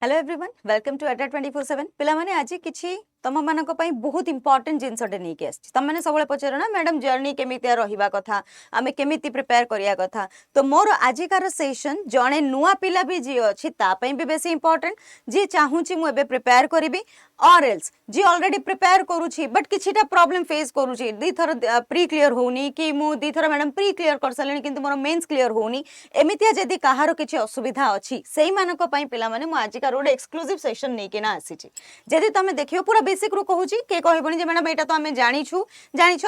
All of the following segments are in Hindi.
हेलो एवरीवन वेलकम टू अड्डा 24/7 पिला माने आज किछि तम मानक पई बहुत इंपोर्टेंट जिनसटे नहीं के आछि तम माने सबले पचर ना मैडम जर्नी केमितिया रहिबा कथा आमे केमिति प्रिपेयर करिया कथा तो मोर आजिकार सेशन जणे नुआ पिला भी जी अछि ता पई भी बेसी इंपोर्टेंट जी चाहूची मु एबे प्रिपेयर करिवि और एल्स जी ऑलरेडी प्रिपेयर करूची बट किछिटा प्रॉब्लम फेस करूची दी थर प्री क्लियर होनी कि मु दी थर मैडम प्री क्लियर कर सलेनी किंतु मोर मेंस क्लियर होनी एमितिया जदी काहारो किछि असुविधा अछि सेही मानक पई पिला माने मु आजिकार रोड एक्सक्लूसिव सेशन नै कि ना आसीची जदी तमे देखियो पूरा बेसिक रू कहूची के कहबनी जे मैडम एटा तो हमें जानिछु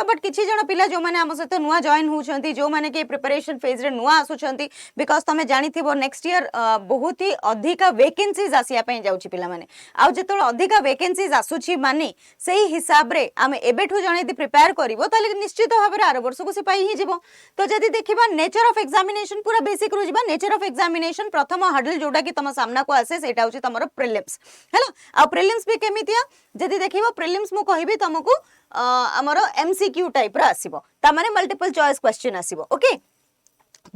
बट किछि जण पिला जो माने हम सहित नुआ जॉइन होछंती जो माने के प्रिपरेशन फेज रे नुआ आसुछंती बिकॉज़ तमे जानिथिबो नेक्स्ट ईयर बहुत ही अधिक वैकेंसीज आसिया पई जाउची पिला माने आ जेतोळ अधिक वैकेंसीज आसुची माने सेही हिसाब रे आमे एबेठु जणे दी प्रिपेयर करबो ताले निश्चित भाबे रे आरो वर्ष को सिपाही ही जिवो तो जदी देखिबा नेचर ऑफ एग्जामिनेशन पूरा बेसिक रू जिबा नेचर ऑफ एग्जामिनेशन प्रथम हडल जोडा कि तम सामना को आसे सेटा होची तमरो प्रीलिम्स हैला आ प्रीलिम्स भी केमितिया जदी देखिबो प्रीलिम्स मु कहिबी तमको हमरो एमसीक्यू टाइप रा आसीबो ता माने मल्टीपल चॉइस क्वेश्चन आसीबो ओके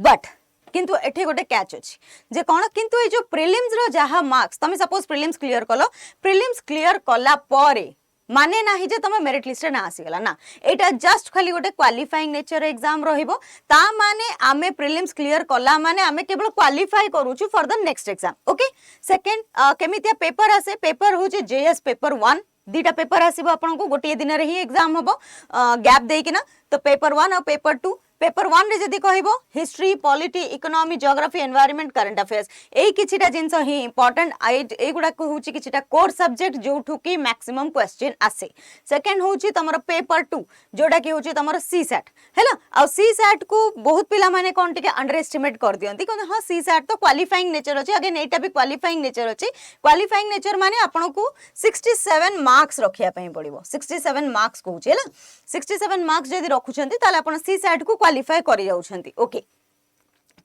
बट किंतु एठी गोटे कैच अछि जे कोन किंतु ए जो प्रीलिम्स रो जहा मार्क्स तमे सपोज प्रीलिम्स क्लियर कला परे माने नाही जे तमे मेरिट लिस्ट रे ना आसी गला ना एटा जस्ट खाली गोटे क्वालिफाइंग नेचर एग्जाम रहिबो ता माने आमे प्रीलिम्स क्लियर कला माने आमे केवल क्वालिफाई करूछु for the next exam okay second केमितिया पेपर आसे पेपर होचे जेएस पेपर 1 दीटा पेपर आसीबो आपन को गोटे दिन रे ही एग्जाम हबो गैप देई किना तो पेपर 1 और पेपर 2 पेपर 1 रे जदी कहिबो history polity economy geography environment current affairs एई किछिटा जिंस ही इंपोर्टेंट एई गुडा को होची किछिटा कोर सब्जेक्ट जोठु की मैक्सिमम क्वेश्चन आसे सेकंड होची तमरो पेपर 2 जोडा की होची तमरो सीसैट हैला आ सीसैट को बहुत पिला माने कोन टिके अंडर एस्टिमेट कर दियंती कोन हां सीसैट तो क्वालिफाइंग नेचर अछि अगेन एटा भी क्वालिफाइंग नेचर अछि क्वालिफाइंग नेचर माने आपन को 67 मार्क्स रखिया पई पड़िबो 67 मार्क्स कहूची हैला 67 मार्क्स जदी रखुछंती ताले आपन सीसैट को क्वालिफाई करि जाउछंती ओके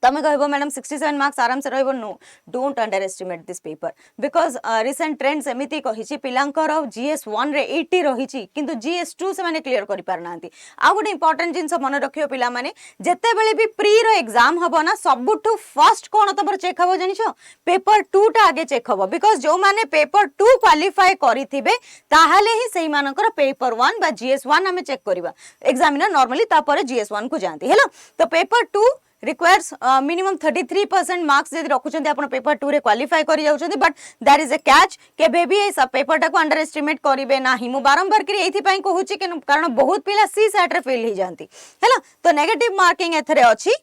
तमे कहबो मैडम 67 मार्क्स आराम से रहबो no don't underestimate this paper because recent trends एमिति कहिछि पिलांकर जीएस 1 रे 80 रहिछि किंतु जीएस 2 से माने क्लियर करि पारनांती आ गुड इंपोर्टेंट जिंस मन रखियो पिला माने जत्ते बेले भी प्री रो एग्जाम हबो ना सबुठु फर्स्ट कोन तबर चेक हबो जानिछो पेपर 2 टा आगे चेक हबो बिकॉज जो माने पेपर 2 क्वालिफाई करिथिबे ताहाले ही सेही मानकर पेपर 1 बा जीएस 1 हमें चेक करिबा एग्जामिनर नॉर्मली तापर जीएस 1 को जानती हैला तो पेपर 2 requires minimum 33% मार्क्स यदि रखुचंती आपण पेपर 2 रे क्वालिफाई करि जाउचंती but there is a catch के बेबी ए सब पेपर टा को अंडर एस्टिमेट करिवे नाही मु बारंबार करी एथि पई कहूची कि कारण बहुत पिला सी सेट रे फेल ही जानती हैला तो नेगेटिव मार्किंग एथरे अछि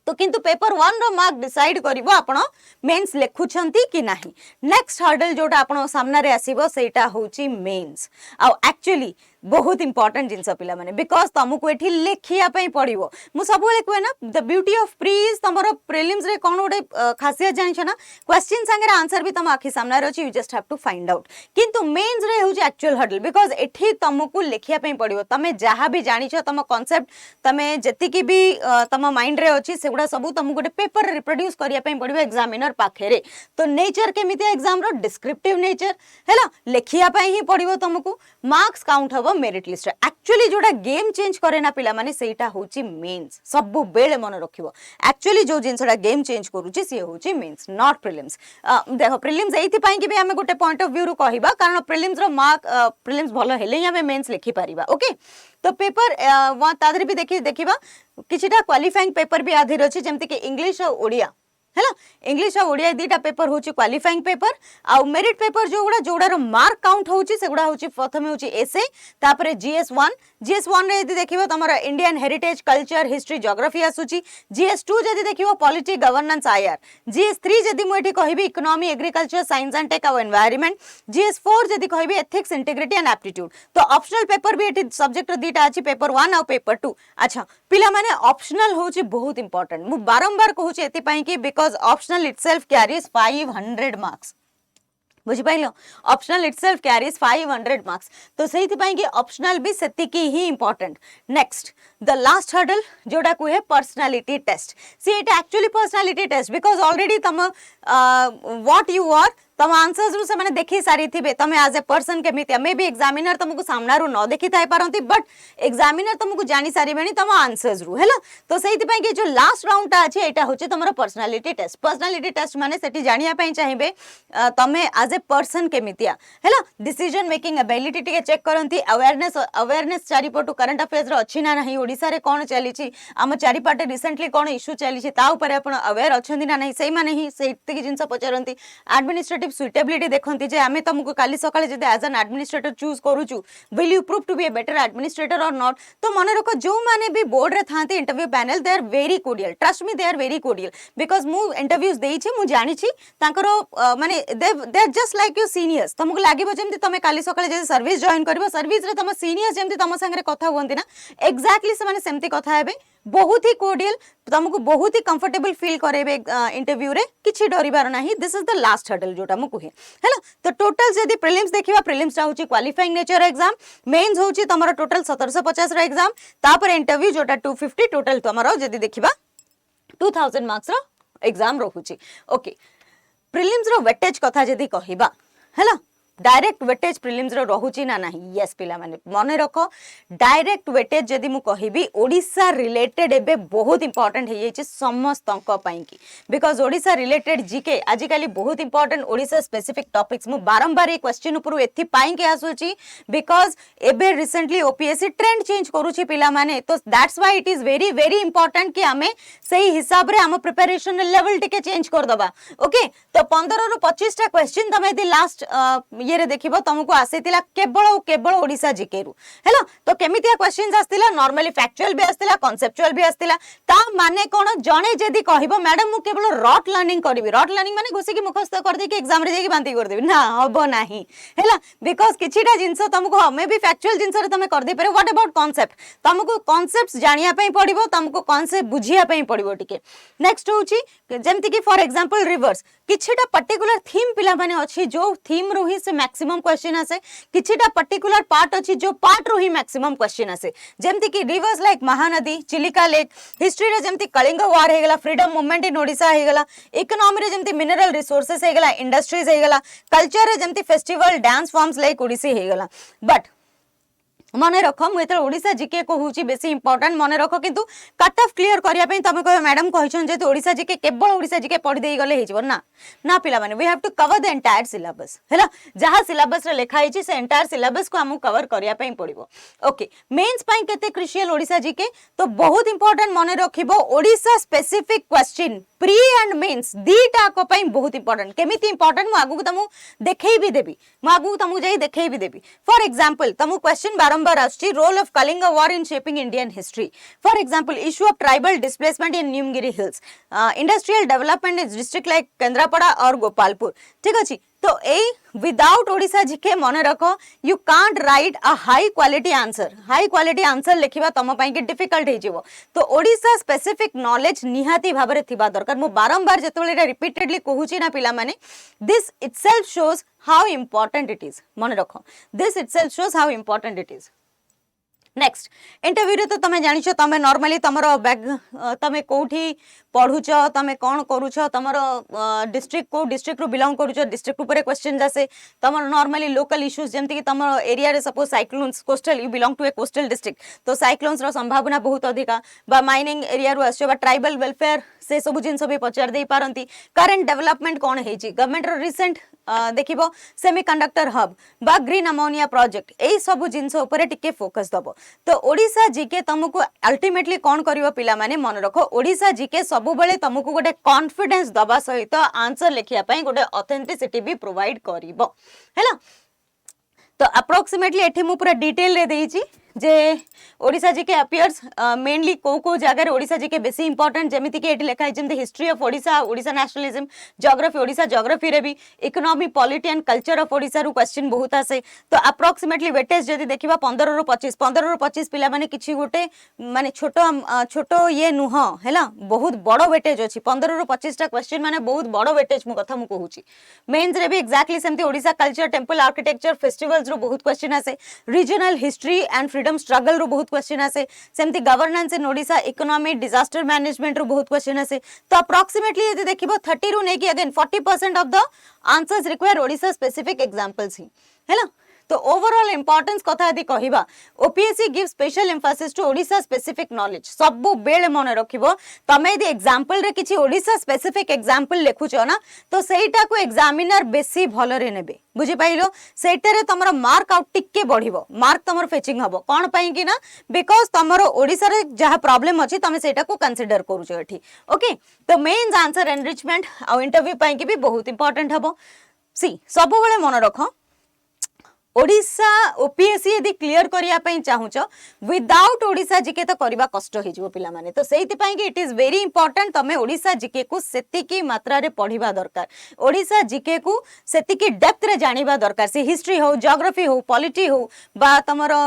तो किंतु पेपर 1 रो मार्क डिसाइड करिवो आपण मेंस लेखुछंती कि नाही नेक्स्ट हर्डल जोटा आपण सामना रे आसीबो सेटा होची मेंस आ एक्चुअली बहुत इंपोर्टेंट जिंस पिला माने बिकॉज तुमको एठी लेखिया पई पड़िवो मु सब बेले कोए ना the beauty of pre is तमरो प्रीलिम्स रे कोन ओडे खासियत जानि छ ना क्वेश्चन संगे आंसर भी तम आखि सामना रे अछि you just have to find out किंतु मेंस रे होची एक्चुअल हर्डल बिकॉज एठी तुमको लेखिया पई पड़िवो तमे जहां भी जानि छ तम कांसेप्ट तमे जति की भी तम माइंड रे अछि सेगुडा सब तुमको गोटे पेपर रिप्रोड्यूस करिया पई पड़िवो एग्जामिनर पाखेरे तो नेचर केमिति एग्जाम रो डिस्क्रिप्टिव नेचर हैला लेखिया पई ही पड़िवो तुमको मार्क्स काउंट हबो मेरिट लिस्ट एक्चुअली जोड़ा गेम चेंज करे ना पिला माने सेटा होची मेंस सब बेले मन रखिबो एक्चुअली जो जिंसडा गेम चेंज करूची से होची मेंस नॉट प्रीलिम्स देखो प्रीलिम्स एथि पई कि भी हमें गोटे पॉइंट ऑफ व्यू रो कहिबा कारण प्रीलिम्स रो मार्क प्रीलिम्स भलो हेले ही हमें मेंस लिखि परिबा ओके तो पेपर तादरी भी देखिबा किछिटा क्वालिफाइंग पेपर भी आधीर अछि जेमति कि इंग्लिश और ओडिया हैला इंग्लिश और ओडिया दीटा पेपर होची क्वालिफाइंग पेपर आ मेरिट पेपर जोड़ा रो मार्क काउंट होची सेगुडा होची प्रथमे होची एसे तापरे जीएस 1 रे यदि देखिबो तमरा Indian heritage culture history geography आसुची जीएस 2 यदि देखिबो पॉलिटी गवर्नेंस आईआर जीएस 3 यदि मु एठी कहिबी economy agriculture science and tech और एनवायरनमेंट जीएस 4 यदि कहिबी एथिक्स इंटीग्रिटी एंड एप्टीट्यूड तो ऑप्शनल पेपर भी एठी सब्जेक्ट दीटा अछि पेपर 1 और पेपर 2 अच्छा पिला माने ऑप्शनल होची बहुत इंपोर्टेंट मु बारंबार कहूची एति पई कि because optional itself carries 500 marks बुझी पाइलो ऑप्शनल इटसेल्फ कैरीज 500 मार्क्स तो सही थी पाएंगे ऑप्शनल भी सेति की ही important next the last hurdle जोड़ा को है personality test see it actually personality test because already तम व्हाट यू आर तम आंसर्स रु से माने देखि सारी थिबे तमे एज ए पर्सन केमितिया मे बी एग्जामिनर तुमको सामना रु न देखि थाई पारंती बट एग्जामिनर तुमको जानि सारी बेनी तम आंसर्स रु हैला तो सेहि पई कि जो लास्ट राउंड ता अछि एटा होचे तमरो पर्सनालिटी टेस्ट माने सेठी जानिया पई चाहिबे तमे एज ए पर्सन केमितिया हैला डिसीजन मेकिंग एबिलिटी टिके चेक करंती अवेयरनेस चारिपटु करंट अफेयर्स रो अछि ना नहीं ओडिसा रे कोन चली छि आम चारिपाटे रिसेंटली कोन इश्यू चली छि ता ऊपर आपण अवेयर अछंती ना नहीं सेही माने ही सेति की जिंस पचरंती एडमिनिस्ट्रेटिव सुटेबिलिटी देखंती जे आमे तुमको काली सकाळे जदि एज एन एडमिनिस्ट्रेटर चूज करूछु will you prove to be a better administrator or not तो मन रखो जो माने भी बोर्ड रे थांती interview panel they are very cordial trust me they are very cordial because मु इंटरव्यूज देई छि मु जानि छि तांकरो माने they are just like your seniors तुमको लागिबो जेमति तमे काली सकाळे जे सर्विस जॉइन करबो सर्विस रे तम सीनियर्स जेमति तम संगे कथा हुंती ना एग्जैक्टली से माने सेमति कथा हेबे बहुत ही कोडियल तुमको बहुत ही कंफर्टेबल फील करेबे इंटरव्यू रे किछि डरिबार नाही this is the last hurdle जोटा मु कहे हैला तो टोटल जदी प्रीलिम्स देखिबा प्रीलिम्स ता होची क्वालिफाइंग नेचर एग्जाम मेंस होची तमरो टोटल 1750 रो एग्जाम तापर इंटरव्यू जोटा 250 टोटल तमरो जदी देखिबा 2000 मार्क्स रो एग्जाम रहुची ओके प्रीलिम्स रो वेटेज कथा जदी कहिबा हैला डायरेक्ट वेटेज प्रीलिम्स रो रहुची ना नाही यस पिला माने मने रखो डायरेक्ट वेटेज जदी मु कहिबी ओडिसा रिलेटेड एबे बहुत इंपोर्टेंट हे येछि समस्तंक पई की बिकॉज़ ओडिसा रिलेटेड जीके आजिकली बहुत इंपोर्टेंट ओडिसा स्पेसिफिक टॉपिक्स मु बारंबार ए क्वेश्चन ऊपर एथि पई के आसुची बिकॉज़ एबे रिसेंटली ओपीएससी ट्रेंड चेंज करूची पिला माने तो that's why it is very very important कि हमें सही हिसाब रे हम प्रिपरेशन लेवल टिके चेंज कर दबा ओके तो 15 रु 25 टा क्वेश्चन तमे दी लास्ट ये रे देखिबो तुमको आसीतिला केवल ओडिसा जीके रु हैला तो केमितिया क्वेश्चंस आस्तिला नॉर्मली फैक्चुअल भी आस्तिला कांसेप्चुअल भी आस्तिला ता माने कोन जणे जदी कहिबो मैडम मु केवल रट लर्निंग करबी रट लर्निंग माने घुसी की मुखस्थ कर दे कि एग्जाम रे जेकी बांती कर देबी ना हबो नाही हैला बिकॉज़ किछिटा जिंस तुमको हमें भी फैक्चुअल जिंस रे तमे कर दे पारे व्हाट अबाउट कांसेप्ट तुमको कांसेप्ट्स जानिया पई पड़िबो तुमको कांसेप्ट बुझिया पई पड़िबो टिके नेक्स्ट होची जेमति कि फॉर एग्जांपल रिवर्स किछिटा पर्टिकुलर थीम पिला माने अछि जो थीम रु ही से मैक्सिमम क्वेश्चन आसे किछिटा पर्टिकुलर पार्ट अछि जो पार्ट रु ही मैक्सिमम क्वेश्चन आसे जेमति कि reverse like Mahanadi Chilika lake history रे जेमति कलिंग वार हे गेला फ्रीडम मूवमेंट इन ओडिसा हे गेला इकोनॉमी रे जेमति मिनरल रिसोर्सेस हे गेला इंडस्ट्रीज हे गेला कल्चर रे जेमति festival dance forms like Odissi हे गेला बट मन रख मुझे ओडिशा जीके को होची बेसी इंपोर्टेंट मन रख किंतु कट ऑफ क्लियर करिया पई तमे कह मैडम कहिछन जे ओडिशा जीके केवल ओडिशा जीके पढ़ी देई गले हेजिबो ना ना पिला माने we have to cover the entire syllabus हैला जहां सिलेबस रे लिखा हिची से एंटायर सिलेबस को हमु कवर करिया पई पड़िबो ओके मेंस पई केते क्रुशियल ओडिशा जीके तो बहुत इंपोर्टेंट मन रखिबो Odisha specific question pre and mains दीटा को पई बहुत इंपोर्टेंट केमिति इंपोर्टेंट मु आगु तमु देखै भी देबी मु आगु तमु जाई देखै भी देबी फॉर एग्जांपल तमु क्वेश्चन बारंबार आछी role of Kalinga war in shaping Indian history for example issue of tribal displacement in Niyamgiri hills industrial development in district like Kendrapara और गोपालपुर ठीक अछि तो ए विदाउट ओडिशा जीके मन रखो you can't write a high quality answer लिखिबा तम पई के डिफिकल्ट हे जिवो तो ओडिशा स्पेसिफिक नॉलेज निहाती भाबरे थिबा दरकार मु बारंबार जेतबेले रिपीटेडली कहूची ना पिला माने this itself shows how important it is मन रखो this itself shows how important it is next interview रे तो तमे जानिछ तमे नॉर्मली तमरो बैग तमे कोठी पढुछ तमे कोन करूछ तमरो डिस्ट्रिक्ट रो बिलोंग करूछ डिस्ट्रिक्ट ऊपर क्वेश्चन जासे तमरो नॉर्मली लोकल इश्यूज जेमति कि तमरो एरिया रे suppose cyclones coastal you belong to a coastal district तो साइक्लोन्स रो संभावना बहुत अधिका बा माइनिंग एरिया रो आछो बा ट्राइबल वेलफेयर से सब जिंस भी पचार दे पारंती करंट डेवलपमेंट कोन हेची गवर्नमेंट रो रिसेंट देखिबो सेमीकंडक्टर हब बा ग्रीन अमोनिया प्रोजेक्ट एई सब जिंस ऊपर टिके फोकस दबो तो ओडिशा जीके तुमको अल्टीमेटली कौन करिवो पिला माने मन रखो ओडिशा जीके सबु बेले तुमको गोटे कॉन्फिडेंस दबा सहित आंसर लिखिया पई गोटे ऑथेंटिसिटी भी प्रोवाइड करिवो हैला तो अप्रोक्सीमेटली एठी मु पूरा डिटेल रे देइची जे ओडिशा जीके अपियर्स मेनली को जगह ओडिशा जीके बेसी इंपोर्टेंट जेमिति कि एठी लिखा है जेमिति history of Odisha Odisha nationalism geography Odisha geography रे भी economy polity and culture of Odisha रु क्वेश्चन बहुत आसे तो अप्रोक्सीमेटली वेटेज जदी देखिबा 15 रु 25 पिला माने किछि गोटे माने छोटो ये नुह हैला बहुत बड़ो वेटेज अछि 15 रु 25 टा क्वेश्चन माने बहुत बड़ो वेटेज मु कथा मु कहूची मेंस रे भी एक्जेक्टली सेमति Odisha culture temple architecture festivals रु बहुत क्वेश्चन आसे regional history and freedom struggle रू बहुत क्वेश्चन आसे सेमती governance in Odisha economy disaster management रू बहुत क्वेश्चन आसे तो अप्रोक्सीमेटली यदि देखिबो 30 रू नेकी again 40% of the answers require Odisha specific examples ही हैला तो ओवरऑल इंपोर्टेंस कथा यदि कहिबा OPSC give special emphasis to Odisha specific knowledge सबु बेले मन रखिबो तमे यदि एग्जांपल रे किछि ओडिशा स्पेसिफिक एग्जांपल लेखुचो ना तो सेटा को एग्जामिनर बेसी भलरे नेबे बुझी पाइलो सेटारे तमरो मार्क आउट टिके बढ़िबो मार्क तमरो फेचिंग हबो कोन पई कि ना बिकॉज़ तमरो ओडिसा रे जहा प्रॉब्लम अछि तमे सेटा को कंसीडर करूचो एठी ओके तो मेन्स आंसर एनरिचमेंट आ इंटरव्यू पई कि भी बहुत इंपोर्टेंट हबो सी सब बेले मन रखो ओडिशा ओपीएससी यदि क्लियर करिया पई चाहुच विदाउट ओडिशा जीके तो करबा कष्ट हे जिवो पिला माने तो सेति पई कि इट इज वेरी इंपोर्टेंट तमे ओडिशा जीके को सेति की मात्रा रे पढिबा दरकार ओडिशा जीके को सेति की डेप्थ रे जानिबा दरकार से हिस्ट्री हो ज्योग्राफी हो पॉलिटी हो बा तमरो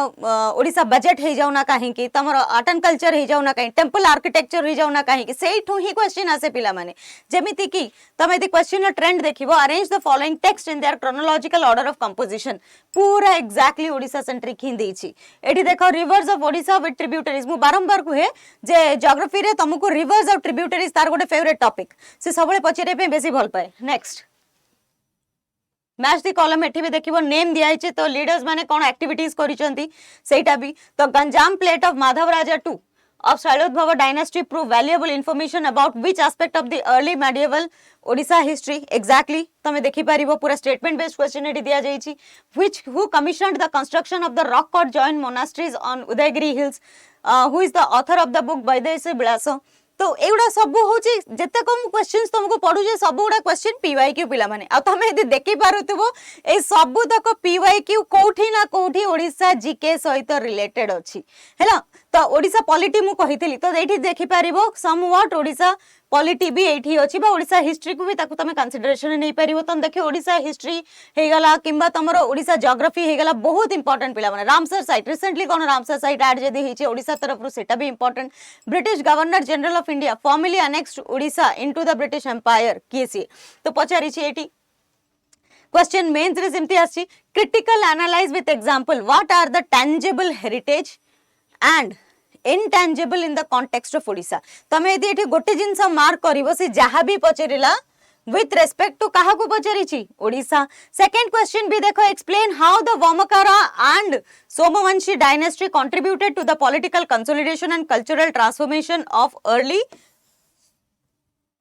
ओडिशा बजट हे जाउना काहे कि तमरो आर्ट एंड कल्चर हे जाउना काहे टेंपल आर्किटेक्चर हे जाउना काहे कि सेठो ही क्वेश्चन आसे पिला माने जेमिति कि तमे यदि क्वेश्चन ट्रेंड देखिबो arrange the following text in their chronological order of composition पूरा एग्जैक्टली ओडिशा सेंट्रिक ही देछि एठी देखो rivers of Odisha with tributaries मु बारंबार कहे जे ज्योग्राफी रे तुमको रिवर्स ऑफ ट्रिब्यूटरीज तार गोटे फेवरेट टॉपिक से सबले पचरे पे बेसी भल पाए नेक्स्ट मैच दी कॉलम एठी भी देखिबो नेम दिया छै तो लीडर्स माने कोन एक्टिविटीज करिसंती सेटा भी तो Ganjam plate of Madhav Raja 2 of Shailodbhava dynasty prove valuable information about which aspect of the early medieval Odisha history exactly तमे देखि पारिबो पूरा स्टेटमेंट बेस्ड क्वेश्चन एटी दिया जाईची which who commissioned the construction of the rock cut joint monasteries on Udayagiri hills who is the author of the book Vaidesi Bilasa तो एउडा सब होची जते कम क्वेश्चंस तुमको पढु जे सब उडा क्वेश्चन पीवाईक्यू पिला माने आ तमे यदि देखि पारुतबो ए सब तक पीवाईक्यू कोठी ना कोठी ओडिसा जीके सहित रिलेटेड अछि हैला तो ओडिसा पॉलिटी मु कहितली तो एठी देखि पारिबो समव्हाट ओडिसा पॉलिटी भी एठी अछि बा ओडिसा हिस्ट्री को भी ताकू तमे कंसीडरेशन नै परिबो तम देखि ओडिसा हिस्ट्री हे गला किंबा तमरो ओडिसा ज्योग्राफी हे गला बहुत इंपोर्टेंट पिला माने रामसर साइट रिसेंटली कोन रामसर साइट ऐड जदी हिची ओडिसा तरफ रु सेटा भी important British governor general of India formally annexed Odisha into the British empire केसी तो पचारी छी एठी क्वेश्चन मेंस रे सिम्ति आसी critical analyse with example what are the tangible heritage and intangible in the context of Odisha तमे यदि एठी गोटे जिंस मार्क करिवो से जहा भी पचरिला with respect to कहा को पचरिछि ओडिशा सेकंड क्वेश्चन भी देखो एक्सप्लेन हाउ द वामकारा and Somavamshi dynasty contributed to the political consolidation and cultural transformation of early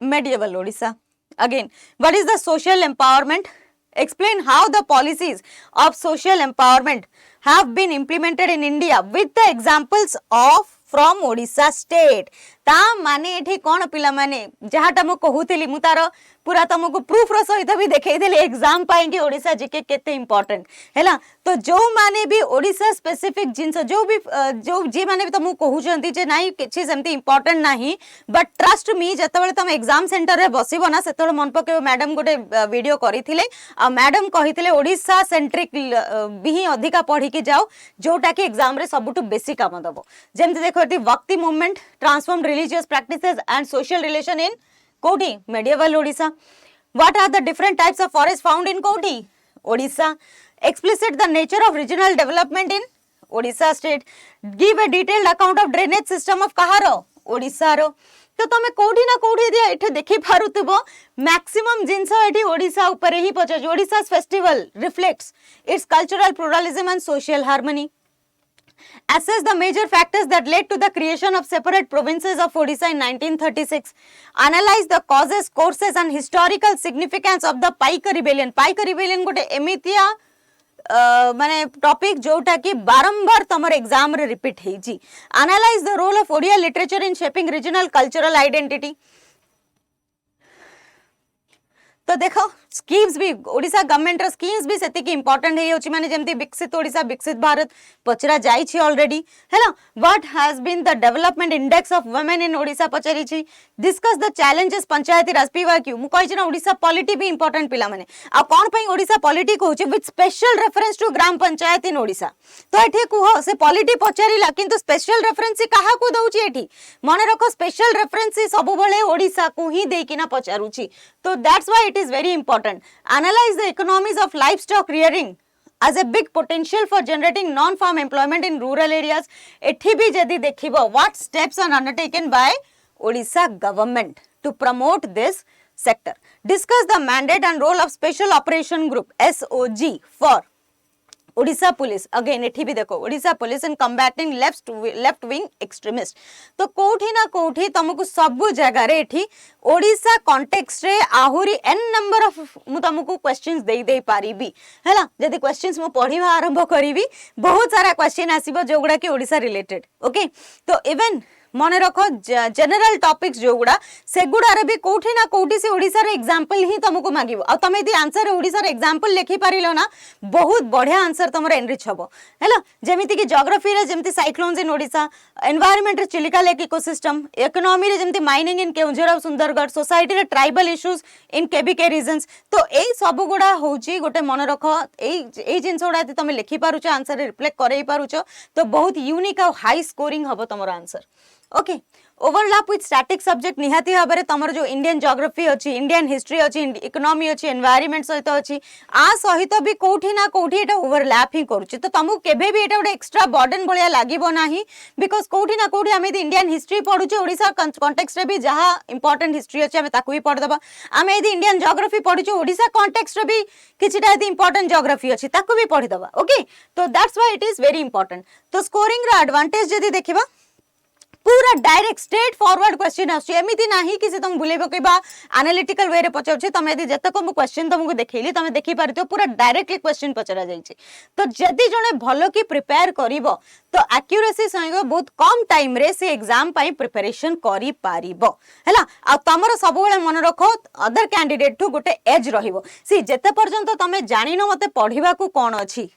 medieval Odisha again what is the social empowerment explain how the policies of social empowerment have been implemented in India with the examples of from Odisha state ता माने एठी कोन पिला माने जहाटा मो कहूतिली मु तार पूरा तुमको प्रूफ रो सहित भी देखै देले एग्जाम पाई कि ओडिसा जीके केते इंपोर्टेंट हैला तो जो माने भी ओडिसा स्पेसिफिक जिंस जो भी जो जे माने भी तुमको कहउचंती जे नाही किछि सेमती इंपोर्टेंट नाही बट ट्रस्ट मी जतबेले तुम एग्जाम सेंटर रे बसिबो ना सेतबेले मन पके मैडम गोटे वीडियो करिथिले आ मैडम कहिथिले ओडिसा सेंट्रिक भी अधिका पढी के जाओ जोटा कि एग्जाम रे सबटु बेसी काम दबो जेमते देखो एटी भक्ति movement transform religious practices and social relation in Koti, medieval Odisha. What are the different types of forests found in Koti, Odisha? Explicit the nature of regional development in Odisha state. Give a detailed account of drainage system of Kaharo, Odisha ro. तो तमे कोठी ना कोठी दिया एठे देखि पारुतबो मैक्सिमम जिंस एठी ओडिसा ऊपर ही पचे Odisha festival reflects it's cultural pluralism and social harmony Assess the major factors that led to the creation of separate provinces of Odisha in 1936. Analyze the causes, courses and historical significance of the Paika rebellion. Paika rebellion गोटे एमितिया माने टॉपिक जोटा कि बारंबार तमर एग्जाम रे रिपीट हे जी. Analyze the role of Odia literature in shaping regional cultural identity. तो देखो स्कीम्स भी ओडिशा गवर्नमेंट रो स्कीम्स भी सेति की इंपोर्टेंट है होची माने जेमती विकसित ओडिशा विकसित भारत पचरा जाई छी ऑलरेडी हैला what has been the development index of women in Odisha पचरी छी discuss the challenges Panchayati Raj पीवाक्यू मु कहि छी ना ओडिशा पॉलिटी भी इंपोर्टेंट पिला माने आ कोन पई ओडिशा पॉलिटी कहू छी विथ स्पेशल रेफरेंस टू ग्राम पंचायत इन ओडिशा तो एठी कुहो से पॉलिटी पचरीला किंतु स्पेशल रेफरेंस काहा को दउ छी एठी माने रखो स्पेशल रेफरेंस सब बळे ओडिशा को ही देई किना पचारू छी तो that's why it is very important. Analyze the economies of livestock rearing as a big potential for generating non-farm employment in rural areas. एठी भी जदि देखिबो what steps are undertaken by Odisha government to promote this sector. Discuss the mandate and role of Special Operation Group SOG for Odisha police. Again एठी भी देखो Odisha police in combating left wing extremist. तो कोठी ना कोठी तुमको सब जगह रे एठी ओडिशा कॉन्टेक्स्ट रे आहुरी n नंबर ऑफ मु तुमको क्वेश्चंस दे पारिबी हैला जदी क्वेश्चंस मु पढिबा आरंभ करिवि बहुत सारा क्वेश्चन आसीबो जोगुडा कि ओडिशा रिलेटेड ओके तो इवन मन रख जनरल टॉपिक्स जो गुड़ा से गुड़ारे भी कोठी ना कोठी से ओडिशा रे एग्जांपल ही तुमको मागिबो आ तमे यदि आंसर ओडिशा रे एग्जांपल लिखि पारिलो ना बहुत बढ़िया आंसर तमर एनरिच हबो हैला जेमिति कि ज्योग्राफी रे जेमिति साइक्लोन्स इन ओडिशा एनवायरनमेंट रे चिलिका लेक इकोसिस्टम इकोनॉमी रे जेमिति माइनिंग इन केउंझर और सुंदरगढ़ सोसाइटी रे tribal issues in KBK regions तो एई सब गुड़ा होची गोटे मन रख एई जिंस गुड़ा यदि तमे लिखि पारुछ आंसर रे रिफ्लेक्ट करई पारुछ तो बहुत यूनिक और हाई स्कोरिंग हबो तमर answer okay overlap with static subject निहाती भाबरे तमर जो इंडियन ज्योग्राफी अछि इंडियन हिस्ट्री अछि इकोनॉमी अछि एनवायरनमेंट सहित अछि आ सहित भी कोठी ना कोठी एटा ओवरलैप ही करूछि तो तुमको केबे भी एटा एक्स्ट्रा बर्डन भलिया लागिबो नाही बिकॉज़ कोठी ना कोठी हमें इंडियन हिस्ट्री पढुछि ओडिसा कॉन्टेक्स्ट रे भी जहां इंपोर्टेंट हिस्ट्री अछि हमें ताकू ही पढ दबा हमें यदि इंडियन ज्योग्राफी पढुछि ओडिसा कॉन्टेक्स्ट रे भी किछटा यदि इंपोर्टेंट ज्योग्राफी अछि ताकू भी पढि दबा ओके तो that's why it is very important तो स्कोरिंग रा एडवांटेज यदि देखिबा पूरा डायरेक्ट स्ट्रेट फॉरवर्ड क्वेश्चन आछी एमिति नाही कि से तुम बुले पकेबा एनालिटिकल वे रे पचाउछे तमे यदि जतक मु क्वेश्चन तुमको देखैली तमे देखि पारतियो पूरा डायरेक्टली क्वेश्चन पचरा जाईछे तो जदी जने भलो की प्रिपेयर करिवो तो एक्यूरेसी सहित बहुत कम टाइम रे से एग्जाम पई प्रिपरेशन करि पारिबो हैला आ तमरो सब बेले मन रखो अदर कैंडिडेट टू गोटे एज रहिबो सी जते पर्यंत तमे जानिनो मते पढिबा को कोन अछि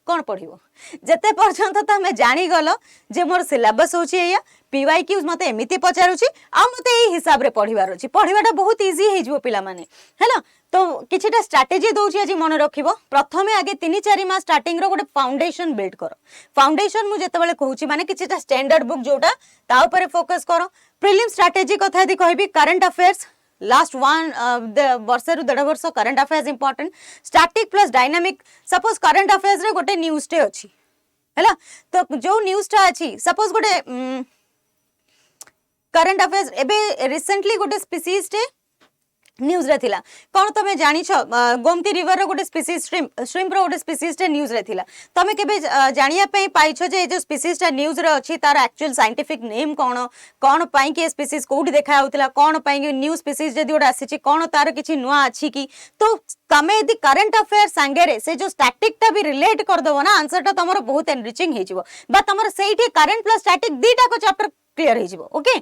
कौन पढ़िबो जते पर्यंत तमे जानी गलो जे मोर सिलेबस होची एया पीवाईक्यूज मते एमिति पचारुची आ मते एही हिसाब रे पढिबार अछि पढिबाटा बहुत इजी हे जिवो पिला माने हैला तो किछिटा स्ट्रेटजी दोची आज मन रखिबो प्रथमे आगे 3-4 मास स्टार्टिंग रो गोटे फाउंडेशन बिल्ड करो फाउंडेशन मु जते बेले कहूची माने किछिटा स्टैंडर्ड बुक जोटा ता ऊपर फोकस करो प्रीलिम स्ट्रेटजी कथा यदि कहबी करंट अफेयर्स लास्ट वन वर्ष रु 1.5 वर्ष current affairs important static plus dynamic suppose current affairs रे गोटे न्यूज टे अछि हैला तो जो न्यूज टा अछि सपोज गोटे करंट अफेयर्स एबे रिसेंटली गोटे स्पीसीज टे न्यूज रे थिला कोन तमे जानि छ गोमती रिवर रो गोटे स्पीसीज श्रिम्प रो गोटे स्पीसीज टे न्यूज रे थिला तमे केबे जानिया पई पाइ छ जे जो स्पीसीज टा न्यूज रे अछि तार एक्चुअल साइंटिफिक नेम कोन पई के स्पीसीज कोडी देखा होतिला कोन पई के न्यू स्पीसीज जदी ओडा आसी छि कोन तार किछि नुवा अछि की तो तमे यदि करंट अफेयर संगे रे से जो स्टैटिक टा भी रिलेट कर दबो ना आंसर टा तमरो बहुत एनरिचिंग हे जिवो बा तमरो सेठी करंट प्लस स्टैटिक दीटा को चैप्टर क्लियर हे जिवो ओके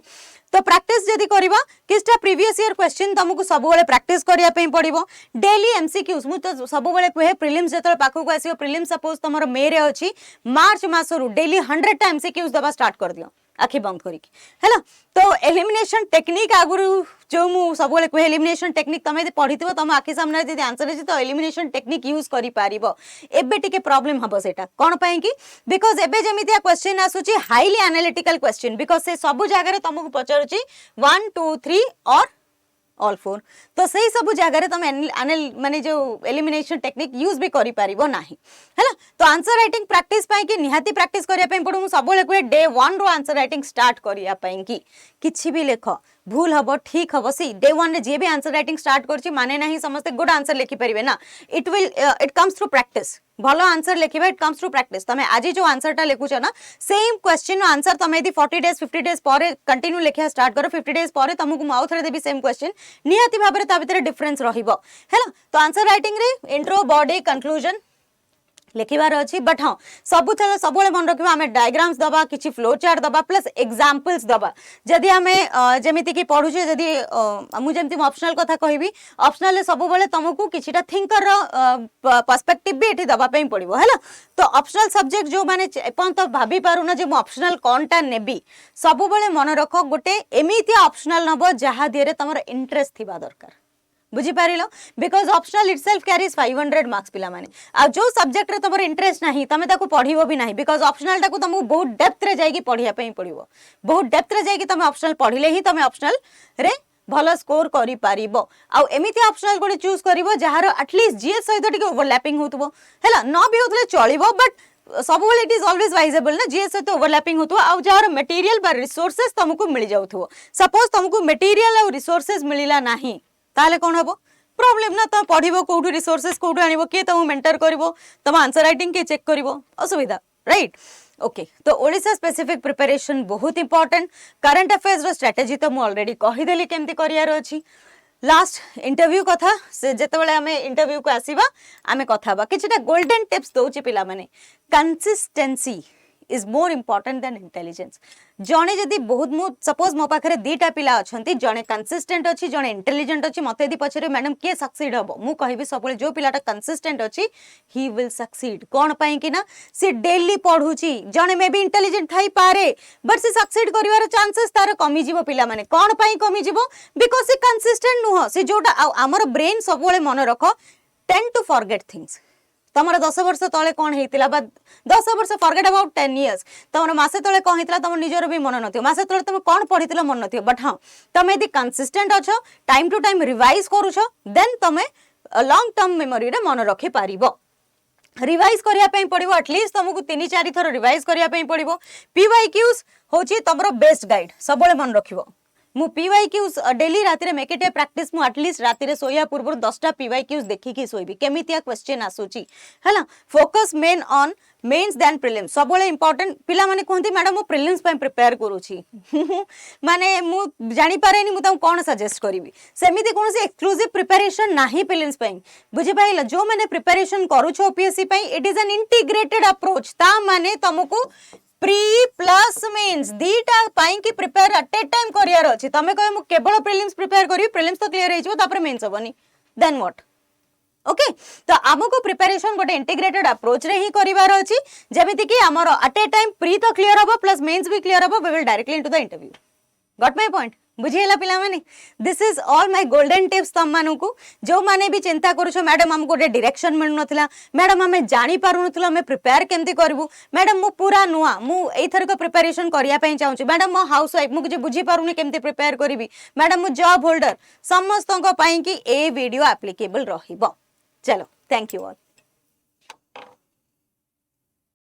तो प्रैक्टिस जदी करिबा किसटा प्रीवियस ईयर क्वेश्चन तुमको सब बेले प्रैक्टिस करिया पे पड़िबो डेली एमसीक्यूज मु तो सब बेले कहे प्रीलिम्स जतले पाखो को आसीओ प्रीलिम्स सपोज तमरो मे रे अछि मार्च मासरु डेली 100 टा एमसीक्यूज दबा स्टार्ट कर दियो आखि बंद करिक हैला तो एलिमिनेशन टेक्निक आगुरु जो मु सब बेले कहे एलिमिनेशन टेक्निक तमे यदि पढिथिबो तम आखि सामने यदि आंसर अछि तो एलिमिनेशन टेक्निक यूज करि पारिबो एबे टिके प्रॉब्लम हबो सेटा कोन पई की बिकॉज़ एबे जेमितिया क्वेश्चन आसुची हाईली एनालिटिकल क्वेश्चन बिकॉज़ से सब जगह रे तुमको पचारुची 1 2 3 और ऑल 4 तो सही सब जगह तुम माने जो एलिमिनेशन टेक्निक यूज भी करि पारिबो नाही हैला तो आंसर राइटिंग प्रैक्टिस पई कि निहाती प्रैक्टिस करिया पई पडू सब बेले कहे डे 1 रो आंसर राइटिंग स्टार्ट करिया पई कि किछि भी लेख भूल हबो ठीक हबो सी डे 1 रे जे भी आंसर राइटिंग स्टार्ट करछि माने नाही समस्त गुड आंसर लिखि परिबे ना इट कम्स थ्रू प्रैक्टिस भलो आंसर लिखिबा इट कम्स थ्रू प्रैक्टिस तमे आज जो आंसर टा लिखुछ ना सेम क्वेश्चन आंसर तमे यदि 40 डेज 50 डेज पर कंटिन्यू लिखिया स्टार्ट करो 50 डेज पर तुमको माउ थरे देबी सेम क्वेश्चन निहाती भाबरे ता भितर डिफरेंस रहिबो हैला तो आंसर राइटिंग रे इंट्रो बॉडी कंक्लूजन लिखिबार अछि बट हां सब मन रखिबा हमें डायग्राम्स दबा किछि फ्लो चार्ट दबा प्लस एग्जांपल्स दबा जदी हमें जेमिति कि पढुछे जदी मु जेमिति ऑप्शनल कथा कहिबी ऑप्शनल ले सब बेले तुमको किछिटा थिंकर रो पर्सपेक्टिव भी एठी दबा पई पड़िबो हैला तो ऑप्शनल सब्जेक्ट जो माने अपन तो भाबी पारु ना जे मु ऑप्शनल कोनटा नेबी सब बेले मन रखो गोटे एमिति ऑप्शनल नबो जहा दिरे तमर इंटरेस्ट थिबा दरकार बुझी पारिलो because optional itself carries 500 marks पिला माने आ जो सब्जेक्ट रे तमर इंटरेस्ट नाही तमे ताको पढिबो भी नाही बिकॉज ऑप्शनल टाको तुमको बहुत डेप्थ रे जाईकी पढिया पई पड़िबो बहुत डेप्थ रे जाईकी तमे ऑप्शनल पढिले ही तमे ऑप्शनल रे भल स्कोर करि पारिबो आ एमिति ऑप्शनल गोटे चूज करिवो जहार एटलीस्ट जीएस सहित टिके ओवरलैपिंग होतबो हैला न भी होतले चलिबो बट सब वेले इट इज ऑलवेज वाइजेबल ना जीएस सहित ओवरलैपिंग होतबो आ जहार मटेरियल बा रिसोर्सेज तुमको मिल जाउथबो सपोज तुमको मटेरियल और रिसोर्सेज मिलिला नाही ताले कोन हबो प्रॉब्लम ना तुम पढ़िबो कोठु रिसोर्सेज कोठु आनिबो के तुम मेंटर करिवो तुम आंसर राइटिंग के चेक करिवो असुविधा राइट ओके तो ओडिशा स्पेसिफिक प्रिपरेशन बहुत इंपोर्टेंट करंट अफेयर्स रो स्ट्रेटजी तो मु ऑलरेडी कहि देली केमती करियार अछि लास्ट इंटरव्यू कथा से जेतेबेले हमें इंटरव्यू को आसीबा हमें कथा बा किछटा गोल्डन टिप्स दोछि पिला माने consistency is more important than intelligence जणे जदी बहुत मु सपोज मो पाखरे दीटा पिला अछंती जणे कंसिस्टेंट अछि जणे इंटेलिजेंट अछि मते दी पछरे मैडम के सक्सीड हबो मु कहिबी सबले जो पिलाटा कंसिस्टेंट अछि ही विल सक्सीड कोन पई कि ना से डेली पढुची जणे मे भी इंटेलिजेंट थाई पारे बट से सक्सीड करिवार चांसेस तार कमी जीवो पिला माने कोन पई कमी जीवो बिकॉज़ से कंसिस्टेंट नुह से जोटा हमर ब्रेन सबले मन रखो टेंड टू फॉरगेट थिंग्स तमर 10 वर्ष तले कौन हेतिला बा 10 वर्ष फॉरगेट अबाउट 10 इयर्स तमर मासे तले कौन हेतिला तमर निजर भी मन नथियो मासे तले तुम कौन पढितिलो मन नथियो बट हां तमे यदि कंसिस्टेंट अछो टाइम टू टाइम रिवाइज करूछो देन तमे लॉन्ग टर्म मेमोरी रे मन रखि पारिबो रिवाइज करिया पई पड़िबो एटलीस्ट तुमको 3-4 थर रिवाइज करिया पई पड़िबो पीवाईक्यूज होची तमरो बेस्ट गाइड सबले मन रखिबो मु पीवाईक्यूज डेली राति रे मेकेटे प्रैक्टिस मु एटलीस्ट राति रे सोया पूर्व 10टा पीवाईक्यूज देखि की सोइबी केमितिया क्वेश्चन आसुची हैला focus main on mains than prelims सबले इंपोर्टेंट पिला माने कोंती मैडम मु प्रीलिम्स पई प्रिपेयर करूची माने मु जानि पारेनी मु ता कोन सजेस्ट करिवि सेमिति कोन से एक्सक्लूसिव प्रिपरेशन नाही प्रीलिम्स पई बुझि पाइला जो माने प्रिपरेशन करूछो ओपीएससी पई it is an integrated approach ता माने तुमको प्री प्लस मेंस दीटा पाई की प्रिपेयर एट ए टाइम करियर अछि तमे कहे मु केवल प्रीलिम्स प्रिपेयर करी प्रीलिम्स तो क्लियर हो तापर मेंस हबनी देन व्हाट ओके तो आमको प्रिपरेशन गोटे इंटीग्रेटेड अप्रोच रे ही करिवार अछि जेमिति कि हमर एट ए टाइम प्री तो क्लियर हबो प्लस मेंस भी क्लियर हबो we will directly into the interview got my point बुझिएला पिला माने this is all my golden tips तम मानकु जो माने भी चिंता करूछो मैडम हमको गोटे डायरेक्शन मिल नथिला मैडम हमें जानि पारु नथिला हमें प्रिपेयर केमती करबू मैडम मु पूरा नुआ मु एथर को प्रिपरेशन करिया पई चाहूची मैडम मो हाउस वाइफ मु जे बुझी पारुनी केमती प्रिपेयर करबी मैडम मु जॉब होल्डर समस्त को पई कि ए वीडियो एप्लीकेबल रहिबो चलो थैंक यू ऑल